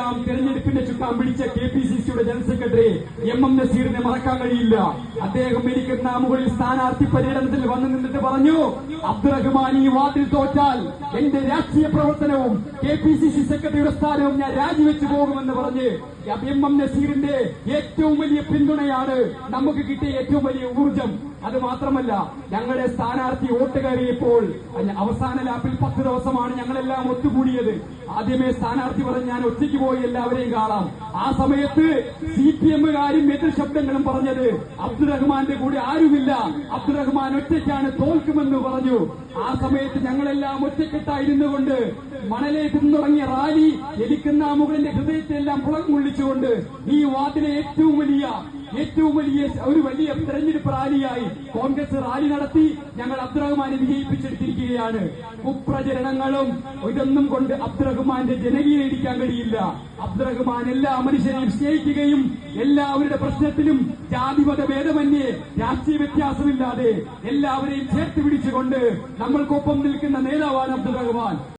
എല്ലാം തെരഞ്ഞെടുപ്പിന്റെ ചുക്കാൻ പിടിച്ച KPCCയുടെ ജനറൽ സെക്രട്ടറി MM നസീറിനെ മറക്കാൻ കഴിയില്ല. അദ്ദേഹം ഇരിക്കുന്ന സ്ഥാനാർത്ഥി പര്യടനത്തിൽ വന്നു നിന്നിട്ട് പറഞ്ഞു, അബ്ദുറഹ്മാൻ ഈ വാർഡിൽ തോറ്റാൽ എന്റെ രാഷ്ട്രീയ പ്രവർത്തനവും KPCC സെക്രട്ടറിയുടെ സ്ഥാനവും ഞാൻ രാജിവെച്ചു പോകുമെന്ന് പറഞ്ഞ് MM നസീറിന്റെ ഏറ്റവും വലിയ പിന്തുണയാണ് നമുക്ക് കിട്ടിയ ഏറ്റവും വലിയ ഊർജം. അത് മാത്രമല്ല, ഞങ്ങളുടെ സ്ഥാനാർത്ഥി വോട്ട് കയറിയപ്പോൾ അവസാന ലാപ്പിൽ 10 ദിവസമാണ് ഞങ്ങളെല്ലാം ഒത്തുകൂടിയത്. ആദ്യമേ സ്ഥാനാർത്ഥി പറഞ്ഞ് ഞാൻ ഒറ്റയ്ക്ക് പോയി എല്ലാവരെയും കാണാം. ആ സമയത്ത് CPMകാരും എതിർ ശബ്ദങ്ങളും പറഞ്ഞത് അബ്ദുറഹ്മാന്റെ കൂടെ ആരുമില്ല, അബ്ദുറഹ്മാൻ ഒറ്റയ്ക്കാണ് തോൽക്കുമെന്ന് പറഞ്ഞു. ആ സമയത്ത് ഞങ്ങളെല്ലാം ഒറ്റക്കെട്ടായിരുന്നു കൊണ്ട് മണലേക്ക് തുടങ്ങിയ റാലി എലിക്കുന്നാമുകളിന്റെ ഹൃദയത്തെ എല്ലാം പുളകം കൊള്ളിച്ചുകൊണ്ട് ഈ വാർഡിലെ ഏറ്റവും വലിയ ഒരു വലിയ തെരഞ്ഞെടുപ്പ് റാലിയായി കോൺഗ്രസ് റാലി നടത്തി ഞങ്ങൾ അബ്ദുറഹ്മാനെ വിജയിപ്പിച്ചെടുത്തിരിക്കുകയാണ്. കുപ്രചരണങ്ങളും ഇതൊന്നും കൊണ്ട് അബ്ദുറഹ്മാന്റെ ജനകീയത ഇടിക്കാൻ കഴിയില്ല. അബ്ദുറഹ്മാൻ എല്ലാ മനുഷ്യരെയും സ്നേഹിക്കുകയും എല്ലാവരുടെ പ്രശ്നത്തിലും ജാതിമത ഭേദമന്യേ രാഷ്ട്രീയ വ്യത്യാസമില്ലാതെ എല്ലാവരെയും ചേർത്ത് പിടിച്ചുകൊണ്ട് നമ്മൾക്കൊപ്പം നിൽക്കുന്ന നേതാവാണ് അബ്ദുറഹ്മാൻ.